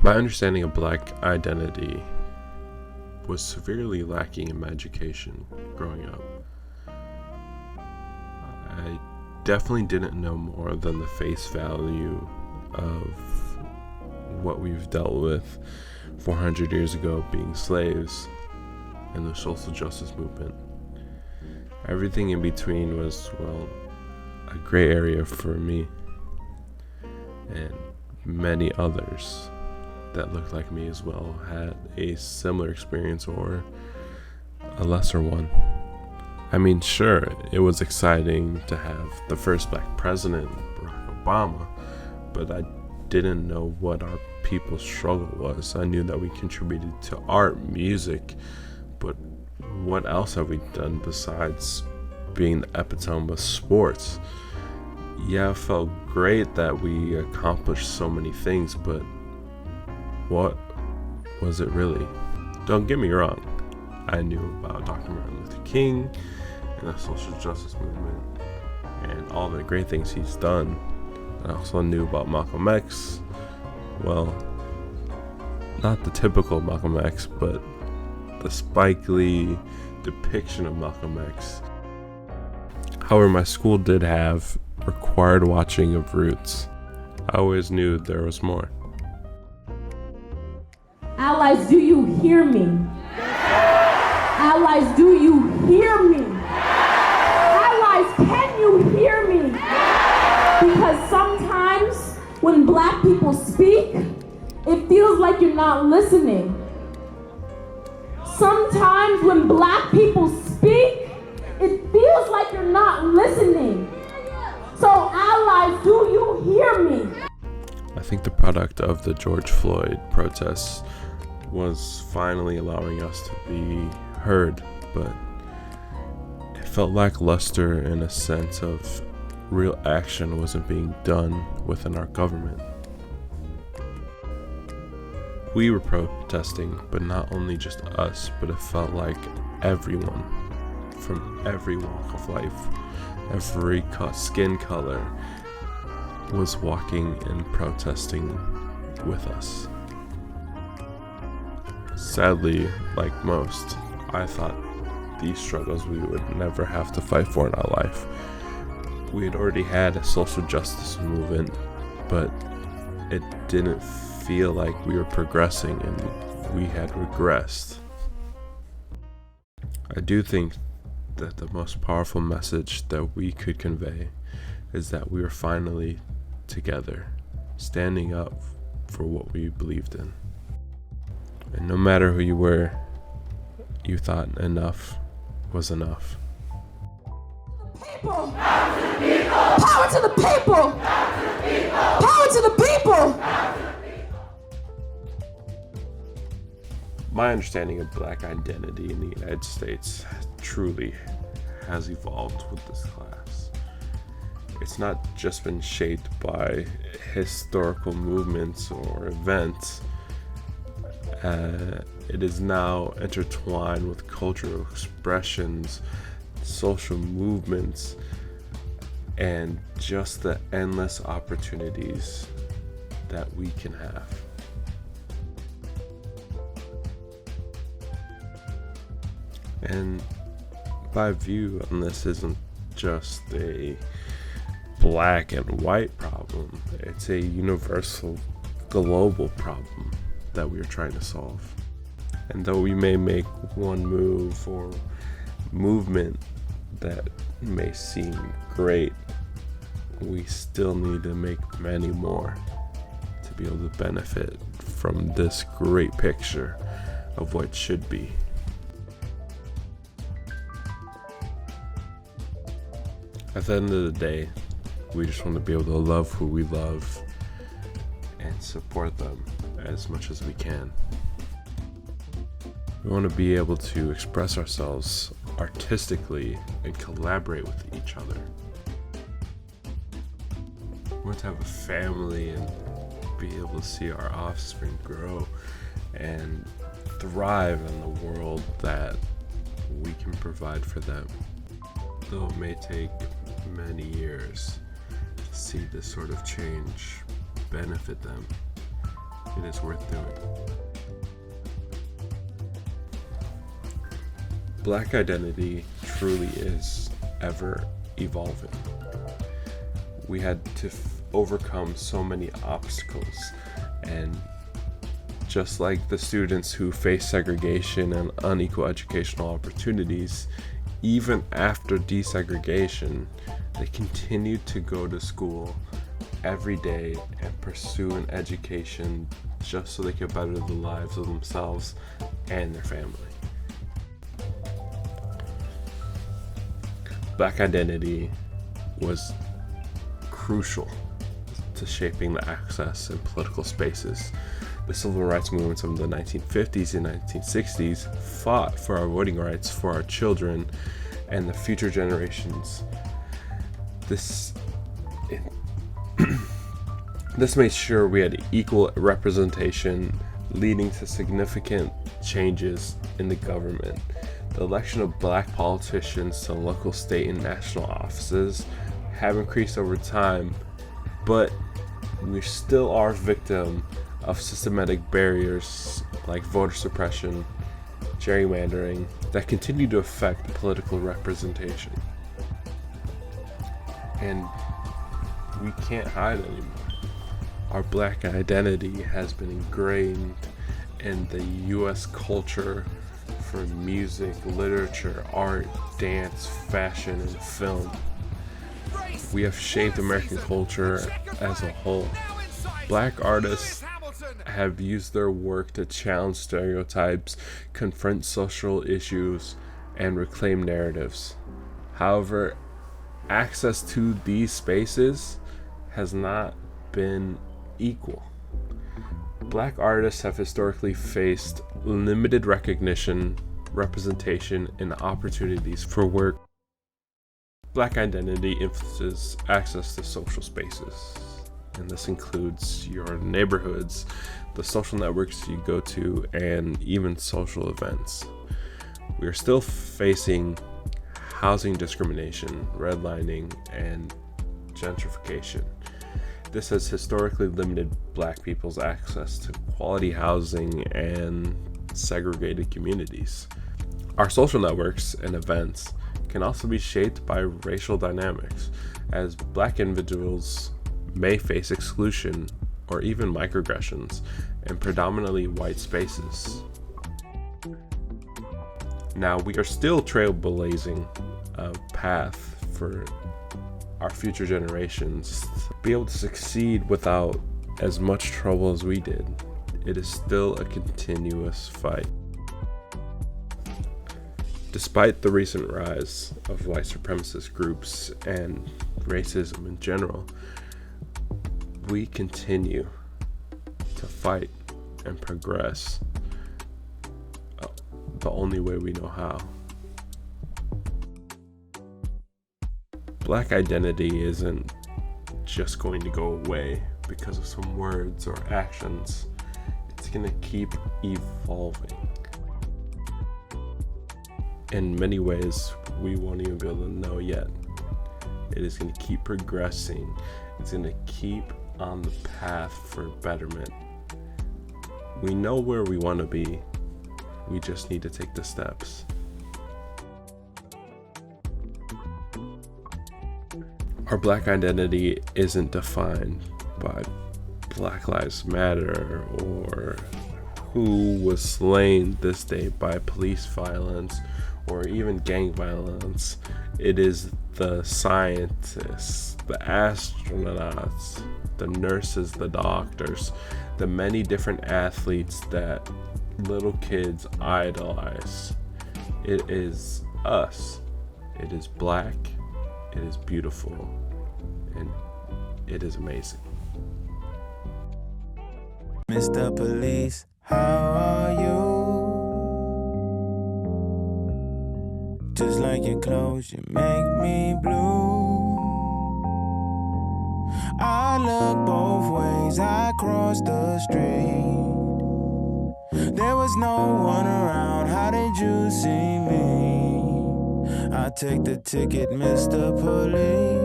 My understanding of Black identity was severely lacking in my education growing up. I definitely didn't know more than the face value of what we've dealt with 400 years ago, being slaves and the social justice movement. Everything in between was, well, a gray area for me and many others that looked like me as well had a similar experience or a lesser one. I mean, sure, it was exciting to have the first Black president, Barack Obama, but I didn't know what our people's struggle was. I knew that we contributed to art, music, but what else have we done besides being the epitome of sports? Yeah, it felt great that we accomplished so many things, but what was it really? Don't get me wrong, I knew about Dr. Martin Luther King and the social justice movement and all the great things he's done. I also knew about Malcolm X. Well, not the typical Malcolm X, but the Spike Lee depiction of Malcolm X. However, my school did have required watching of Roots. I always knew there was more. Allies, do you hear me? Allies, do you hear me? Allies, can you hear me? Because sometimes when Black people speak, it feels like you're not listening. Sometimes when Black people speak, it feels like you're not listening. So allies, do you hear me? I think the product of the George Floyd protests was finally allowing us to be heard, but it felt lackluster in a sense of real action wasn't being done within our government. We were protesting, but not only just us, but it felt like everyone from every walk of life, every skin color was walking and protesting with us. Sadly, like most, I thought these struggles we would never have to fight for in our life. We had already had a social justice movement, but it didn't feel like we were progressing and we had regressed. I do think that the most powerful message that we could convey is that we are finally together, standing up for what we believed in. And no matter who you were, you thought enough was enough. People. Power to the people. Power to the people. My understanding of Black identity in the United States truly has evolved with this class. It's not just been shaped by historical movements or events. It is now intertwined with cultural expressions, social movements, and just the endless opportunities that we can have. And my view on this isn't just a black and white problem. It's a universal, global problem that we are trying to solve. And though we may make one move or movement that may seem great, we still need to make many more to be able to benefit from this great picture of what should be. At the end of the day, we just want to be able to love who we love and support them as much as we can. We want to be able to express ourselves artistically and collaborate with each other. We want to have a family and be able to see our offspring grow and thrive in the world that we can provide for them. Though it may take many years to see this sort of change benefit them, it is worth doing. Black identity truly is ever evolving. We had to overcome so many obstacles, and just like the students who face segregation and unequal educational opportunities, even after desegregation, they continued to go to school every day and pursue an education just so they could better the lives of themselves and their family. Black identity was crucial to shaping the access in political spaces. The civil rights movements of the 1950s and 1960s fought for our voting rights for our children and the future generations. This made sure we had equal representation, leading to significant changes in the government. The election of black politicians to local, state, and national offices have increased over time, but we still are victim of systematic barriers like voter suppression, gerrymandering, that continue to affect political representation. And we can't hide anymore. Our black identity has been ingrained in the U.S. culture for music, literature, art, dance, fashion, and film. We have shaped American culture as a whole. Black artists have used their work to challenge stereotypes, confront social issues, and reclaim narratives. However, access to these spaces has not been equal. Black artists have historically faced limited recognition, representation, and opportunities for work. Black identity influences access to social spaces, and this includes your neighborhoods, the social networks you go to, and even social events. We are still facing housing discrimination, redlining, and gentrification. This has historically limited black people's access to quality housing and segregated communities. Our social networks and events can also be shaped by racial dynamics, as black individuals may face exclusion or even microaggressions in predominantly white spaces. Now, we are still trailblazing a path for our future generations to be able to succeed without as much trouble as we did. It is still a continuous fight. Despite the recent rise of white supremacist groups and racism in general, we continue to fight and progress the only way we know how. Black identity isn't just going to go away because of some words or actions. It's going to keep evolving. In many ways, we won't even be able to know yet. It is going to keep progressing. It's going to keep on the path for betterment. We know where we want to be. We just need to take the steps. Our black identity isn't defined by Black Lives Matter or who was slain this day by police violence or even gang violence. It is the scientists, the astronauts, the nurses, the doctors, the many different athletes that little kids idolize. It is us. It is black. It is beautiful. And it is amazing. Mr. Police, how are you? Just like your clothes, you make me blue. I look both ways, I cross the street. There was no one around, how did you see me? I take the ticket, Mr. Police.